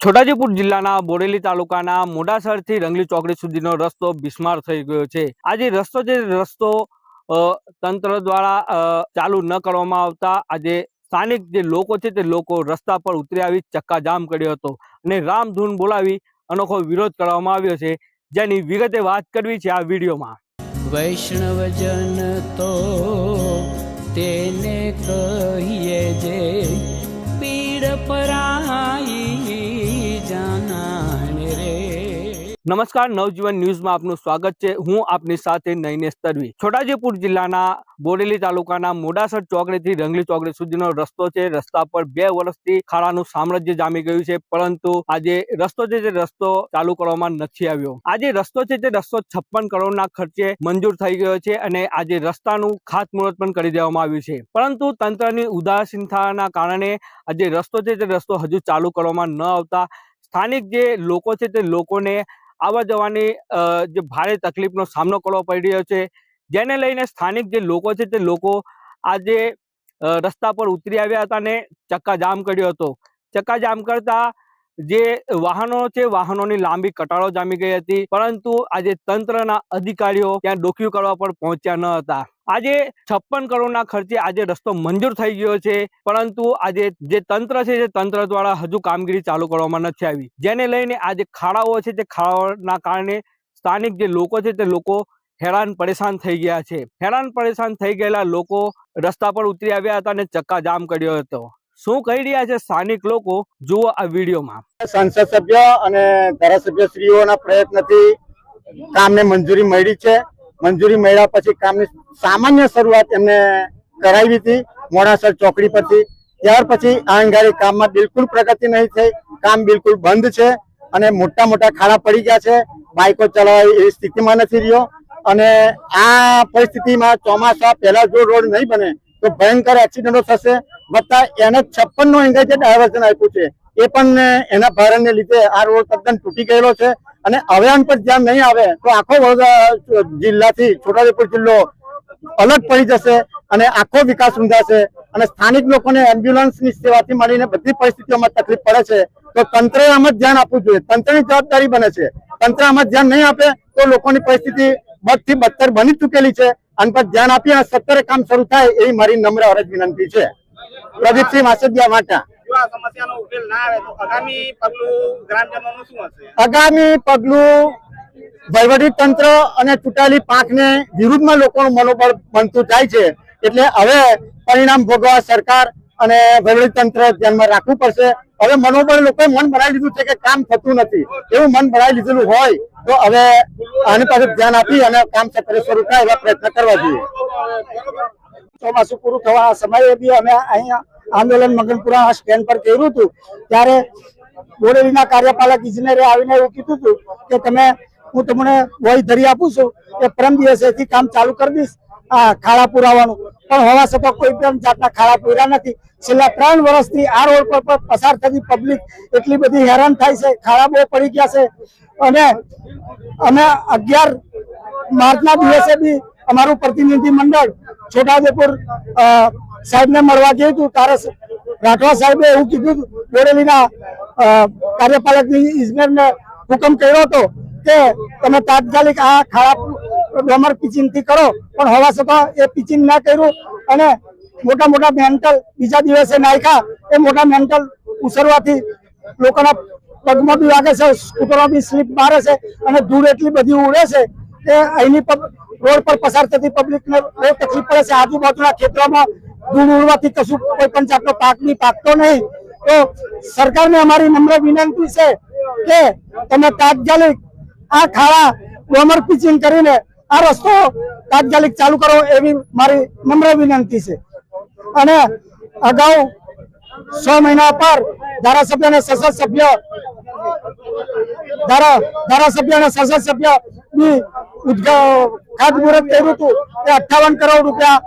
છોટાઉદેપુર જિલ્લાના બોડેલી તાલુકાના મોડાસરથી રંગલી ચોકડી સુધીનો રસ્તો બિસ્માર થઈ ગયો છે। આ જે રસ્તો તંત્ર દ્વારા ચાલુ ન કરવામાં આવતા આજે સ્થાનિક જે લોકો છે તે લોકો રસ્તા પર ઉતરી આવી ચક્કાજામ કર્યો હતો અને રામધૂન બોલાવી અનોખો વિરોધ કરવામાં આવ્યો છે, જેની વિગતે વાત કરવી છે આ વિડીયોમાં। વૈષ્ણવજન તો તેને કહીએ જે પીડ પરાઈ જાનાને રે। નમસ્કાર, નવજીવન ન્યૂઝમાં આપનું સ્વાગત છે। હું આપની સાથે નૈનેશ તરવી। છોટાઉદેપુર જિલ્લાના બોડેલી તાલુકાના મોડાસર ચોકડીથી રંગલી ચોકડી સુધીનો રસ્તો છે। રસ્તા પર 2 વર્ષથી ખાડાનું સામ્રાજ્ય જામી ગયું છે, પરંતુ આજે રસ્તો છે તે રસ્તો ચાલુ કરવામાં નથી આવ્યો। આજે રસ્તો છે તે રસ્તો 56 કરોડના ખર્ચે મંજૂર થઈ ગયો છે અને આજે રસ્તાનું ખાતમુહૂર્ત પણ કરી દેવામાં આવ્યું છે, પરંતુ તંત્રની ઉદાસીનતાના કારણે આજે રસ્તો છે તે રસ્તો હજુ ચાલુ કરવામાં ન આવતા સ્થાનિક જે લોકો છે તે લોકોને આવવા જવાની જે ભારે તકલીફનો સામનો કરવો પડી રહ્યો છે, જેને લઈને સ્થાનિક જે લોકો છે તે લોકો આજે રસ્તા પર ઉતરી આવ્યા હતા અને ચક્કાજામ કર્યો હતો। ચક્કાજામ કરતા જે વાહનો છે વાહનોની લાંબી કતારો જામી ગઈ હતી, પરંતુ આજે તંત્રના અધિકારીઓ ત્યાં ડોક્યુ કરવા પણ પહોંચ્યા ન હતા। આજે 56 કરોડના ખર્ચે આજે રસ્તો મંજૂર થઈ ગયો છે, પરંતુ આજે જે તંત્ર છે તે તંત્ર દ્વારા હજુ કામગીરી ચાલુ કરવામાં નથી આવી, જેને લઈને આજે ખાડાઓ છે તે ખાડાઓના કારણે સ્થાનિક જે લોકો છે તે લોકો હેરાન પરેશાન થઈ ગયા છે। હેરાન પરેશાન થઈ ગયેલા લોકો રસ્તા પર ઉતરી આવ્યા હતા અને ચક્કાજામ કર્યો હતો। શું કહી રહ્યા છે સ્થાનિક લોકો, જુઓ આ વિડીયોમાં। સંસદ સભ્ય અને ધારાસભ્યશ્રીઓના પ્રયત્નથી કામને મંજૂરી મળી છે। મંજૂરી મળ્યા પછી કામની સામાન્ય શરૂઆત એમને કરાવી હતી મોડાસર ચોકડી પરથી। ત્યાર પછી આ અંગારે કામમાં બિલકુલ પ્રગતિ નહીં થઈ, કામ બિલકુલ બંધ છે અને મોટા મોટા ખાડા પડી ગયા છે। બાઇકો ચલાવવા એવી સ્થિતિમાં નથી રહ્યો અને આ પરિસ્થિતિમાં ચોમાસા પહેલા જો રોડ નહીં બને તો ભયંકર એક્સિડન્ટો થશે। વત્તા એને 56 નો એંગલ જે ડાયવર્ઝન આપ્યું છે એ પણ એના ભારણને લીધે આ રોડ તદ્દન તૂટી ગયેલો છે અને હવે આન પર ધ્યાન નહીં આવે તો આખો જિલ્લાથી છોટાઉદેપુર જિલ્લો અલગ પડી જશે અને આખો વિકાસ રૂંધાશે અને સ્થાનિક લોકોને એમ્બ્યુલન્સની સેવાથી મળીને બધી પરિસ્થિતિઓમાં તકલીફ પડે છે। તો તંત્રએ આમાં ધ્યાન આપવું જોઈએ, તંત્રની જવાબદારી બને છે। તંત્ર આમાં ધ્યાન નહીં આપે તો લોકોની પરિસ્થિતિ બદથી બદતર બની ચૂકેલી છે। આન પર ધ્યાન આપી અને સત્વરે કામ શરૂ થાય એવી મારી નમ્ર અરજ વિનંતી છે। પ્રદીપસિંહ માસદિયા વાટા। આગામી પગલું વહીવટી તંત્ર અને ચૂંટાયેલી પાંખને વિરુદ્ધમાં લોકોનું મનોબળ બનતું જાય છે, એટલે હવે પરિણામ ભોગવવા સરકાર અને વહીવટી તંત્ર ધ્યાનમાં રાખવું પડશે। હવે મનોબળ લોકોએ મન બનાવી લીધું છે કે કામ થતું નથી, એવું મન બનાવી લીધેલું હોય તો હવે આની પાસે ધ્યાન આપી અને કામ સત્વરે શરૂ થાય એવા પ્રયત્ન કરવા જોઈએ। ચોમાસું પૂરું થવા સમયે બી અમે અહીંયા આંદોલન મગનપુરા સ્ટેન્ડ પર કર્યું હતું, ત્યારે બોડેલીના કાર્યપાલક ઇજનેરે આવીને એવું કીધું હતું કે હું તમને વહી ધરી આપું છું કે પરમ દિવસેથી કામ ચાલુ કરી દઈશ આ ખાડા પુરાવાનું, પણ હોવા છતાં કોઈ પણ જાતના ખાડા પૂર્યા નથી। છેલ્લા 3 વર્ષથી આ રોડ પર પસાર થતી પબ્લિક એટલી બધી હેરાન થાય છે, ખાડા બહુ પડી ગયા છે અને અમે 11 માર્ચના દિવસે બી અમારું પ્રતિનિધિ મંડળ છોટાઉદેપુર સાહેબને મળવા ગયું હતું, ત્યારે રાઠવા સાહેબે એવું કીધું, બોડેલીના કાર્યપાલક ઇજનેરને હુકમ કર્યો હતો કે તમે તાત્કાલિક આ ખાડા ડોમર પિચિંગથી કરો, પણ હોવા છતાં એ પિચિંગ ના કર્યું અને મોટા મોટા મેન્ટલ બીજા દિવસે નાખ્યા। એ મોટા મેન્ટલ ઉછળવાથી લોકોના પગમાં બી વાગે છે, સ્કૂટરો બી સ્લીપ મારે છે અને ધૂળ એટલી બધી ઉડે છે કે અહીંની રોડ પર પસાર થતી પબ્લિકને બહુ તકલીફ પડે છે। આજુબાજુના ખેતરોમાં ધૂળ ઉડવાથી કશું કોઈ પણ જાતનો પાક બી પાકતો નહીં। તો સરકારને અમારી નમ્ર વિનંતી છે કે તમે તાત્કાલિક આ ખાડા ડોમર પિચિંગ કરીને આ રસ્તો તાત્કાલિક ચાલુ કરો એવી મારી નમ્ર વિનંતી છે। અને અગાઉ 6 મહિના પર ધારાસભ્ય અને સંસદ સભ્ય ખાતમુહૂર્ત કર્યું હતું કે 58 કરોડ રૂપિયા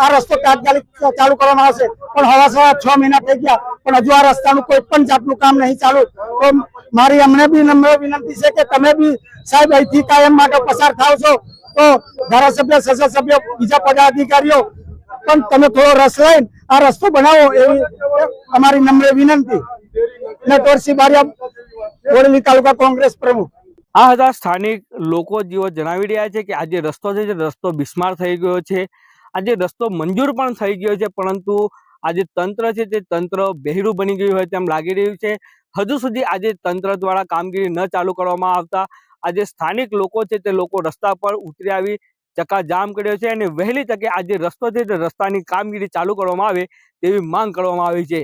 આ રસ્તો તાત્કાલિક ચાલુ કરવામાં આવશે, પણ હવા 6 મહિના થઈ ગયા પણ હજુ આ રસ્તાનું કોઈ પણ જાતનું કામ નહીં ચાલુ। તો મારી અમને બી નમ્ર વિનંતી છે કે તમે બી સાહેબ અહીંથી કાયમ માટે પસાર થાવ છો તો ધારાસભ્ય, સંસદ સભ્ય, બીજા પદાધિકારીઓ પણ તમે થોડો રસ લઈને આ રસ્તો બનાવો એવી અમારી નમ્ર વિનંતી। નટવરસિંહ બારિયા, બોડેલી તાલુકા કોંગ્રેસ પ્રમુખ. આ હતા સ્થાનિક લોકો જેઓ જણાવી રહ્યા છે કે આજે રસ્તો છે રસ્તો બિસ્માર થઈ ગયો છે. આજે રસ્તો મંજૂર પણ થઈ ગયો છે, પરંતુ આજે તંત્ર છે તે તંત્ર બહેરું બની ગયું હોય તેમ લાગી રહ્યું છે. હજુ સુધી આજે તંત્ર દ્વારા કામગીરી ન ચાલુ કરવામાં આવતા આજે સ્થાનિક લોકો છે તે લોકો રસ્તા પર ઉતરી આવી ચક્કાજામ કર્યો છે અને વહેલી તકે આજે રસ્તો છે તે રસ્તાની કામગીરી ચાલુ કરવામાં આવે તેવી માંગ કરવામાં આવી છે.